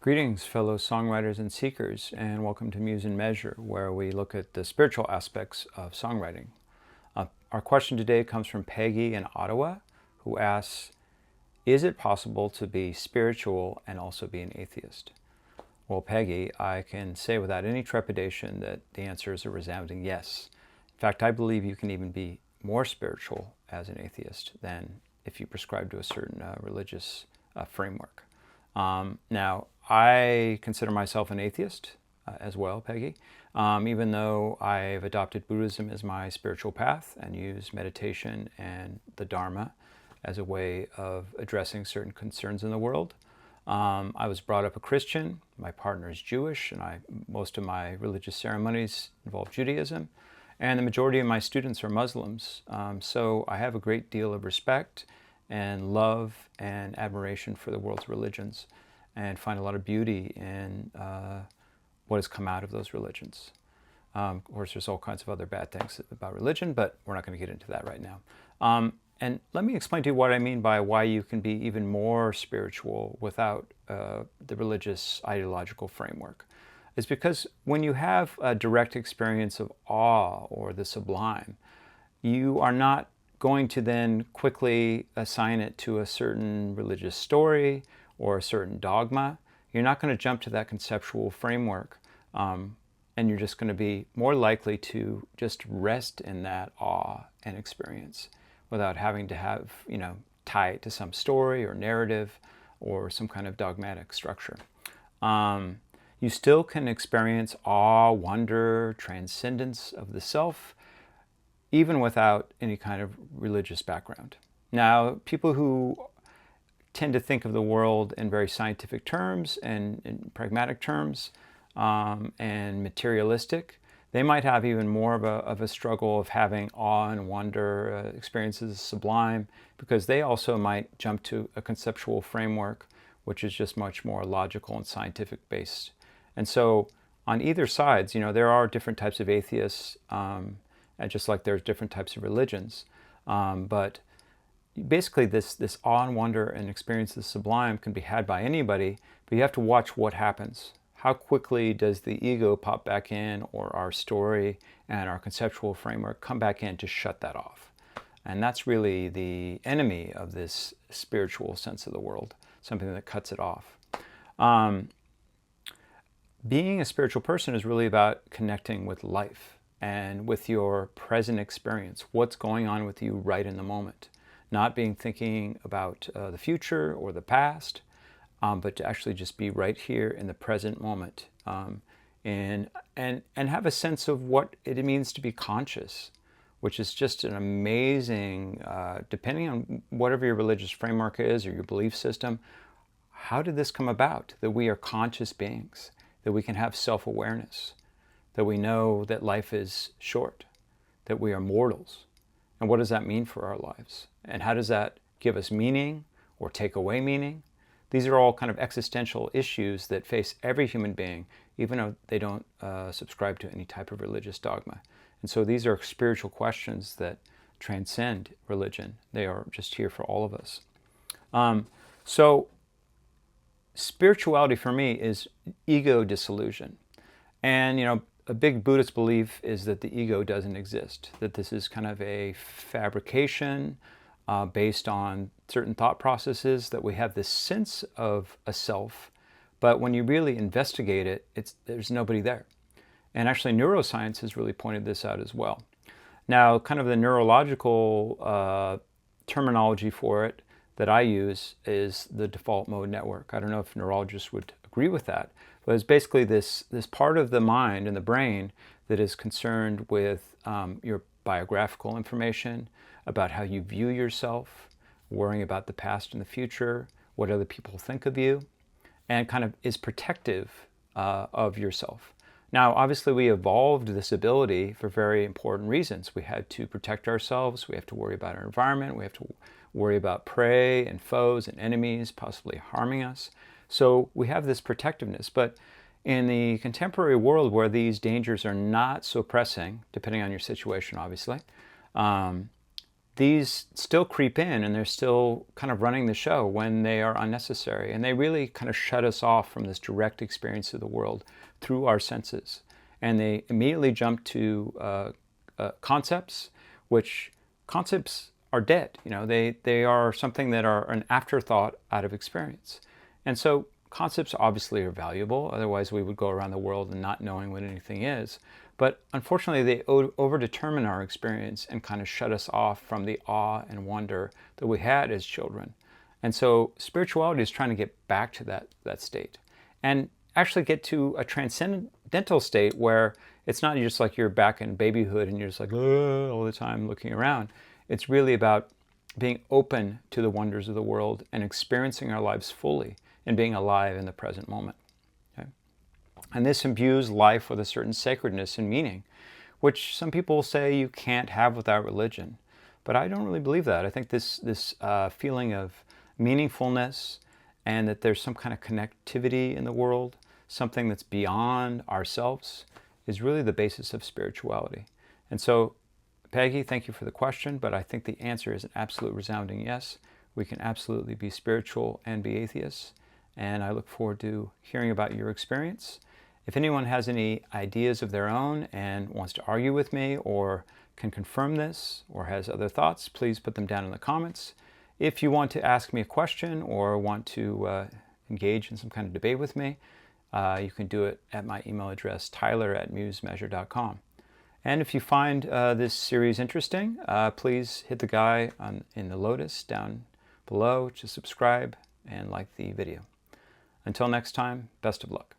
Greetings, fellow songwriters and seekers, and welcome to Muse and Measure, where we look at the spiritual aspects of songwriting. Our question today comes from Peggy in Ottawa, who asks, is it possible to be spiritual and also be an atheist? Well, Peggy, I can say without any trepidation that the answer is a resounding yes. In fact, I believe you can even be more spiritual as an atheist than if you prescribe to a certain religious framework. Now, I consider myself an atheist as well, Peggy, even though I've adopted Buddhism as my spiritual path and use meditation and the Dharma as a way of addressing certain concerns in the world. I was brought up a Christian. My partner is Jewish, and most of my religious ceremonies involve Judaism. And the majority of my students are Muslims. So I have a great deal of respect and love and admiration for the world's religions, and find a lot of beauty in what has come out of those religions. Of course, there's all kinds of other bad things about religion, but we're not going to get into that right now. And let me explain to you what I mean by why you can be even more spiritual without the religious ideological framework. It's because when you have a direct experience of awe or the sublime, you are not going to then quickly assign it to a certain religious story or a certain dogma. You're not going to jump to that conceptual framework, and you're just going to be more likely to just rest in that awe and experience without having to tie it to some story or narrative or some kind of dogmatic structure. You still can experience awe, wonder, transcendence of the self, even without any kind of religious background. Now, people who tend to think of the world in very scientific terms and in pragmatic terms and materialistic, they might have even more of a struggle of having awe and wonder, experiences of sublime, because they also might jump to a conceptual framework which is just much more logical and scientific based. And so on either sides, there are different types of atheists, just like there's different types of religions. But basically this awe and wonder and experience of the sublime can be had by anybody, but you have to watch what happens. How quickly does the ego pop back in, or our story and our conceptual framework come back in to shut that off? And that's really the enemy of this spiritual sense of the world, something that cuts it off. Being a spiritual person is really about connecting with life and with your present experience, what's going on with you right in the moment. Not thinking about the future or the past, but to actually just be right here in the present moment, and have a sense of what it means to be conscious, which is just an amazing, depending on whatever your religious framework is or your belief system, how did this come about? That we are conscious beings, that we can have self-awareness, that we know that life is short, that we are mortals. And what does that mean for our lives? And how does that give us meaning or take away meaning? These are all kind of existential issues that face every human being, even though they don't subscribe to any type of religious dogma. And so these are spiritual questions that transcend religion. They are just here for all of us. So spirituality for me is ego dissolution. And, a big Buddhist belief is that the ego doesn't exist, that this is kind of a fabrication based on certain thought processes, that we have this sense of a self, but when you really investigate it, there's nobody there. And actually neuroscience has really pointed this out as well. Now, kind of the neurological terminology for it that I use is the default mode network. I don't know if neurologists would agree with that, but it's basically this part of the mind and the brain that is concerned with your biographical information, about how you view yourself, worrying about the past and the future, what other people think of you, and kind of is protective of yourself. Now, obviously, we evolved this ability for very important reasons. We had to protect ourselves. We have to worry about our environment. We have to worry about prey and foes and enemies possibly harming us. So we have this protectiveness. But in the contemporary world where these dangers are not so pressing, depending on your situation, obviously, these still creep in, and they're still kind of running the show when they are unnecessary. And they really kind of shut us off from this direct experience of the world through our senses. And they immediately jump to concepts, which concepts are dead. You know, they are something that are an afterthought out of experience. And so concepts obviously are valuable. Otherwise, we would go around the world and not knowing what anything is. But unfortunately, they overdetermine our experience and kind of shut us off from the awe and wonder that we had as children. And so spirituality is trying to get back to that state and actually get to a transcendental state where it's not just like you're back in babyhood and you're just like all the time looking around. It's really about being open to the wonders of the world and experiencing our lives fully and being alive in the present moment. Okay? And this imbues life with a certain sacredness and meaning, which some people say you can't have without religion. But I don't really believe that. I think this feeling of meaningfulness and that there's some kind of connectivity in the world, something that's beyond ourselves, is really the basis of spirituality. And so, Peggy, thank you for the question, but I think the answer is an absolute resounding yes. We can absolutely be spiritual and be atheists, and I look forward to hearing about your experience. If anyone has any ideas of their own and wants to argue with me or can confirm this or has other thoughts, please put them down in the comments. If you want to ask me a question or want to engage in some kind of debate with me, you can do it at my email address, tyler@musemeasure.com. And if you find this series interesting, please hit the guy in the lotus down below to subscribe and like the video. Until next time, best of luck.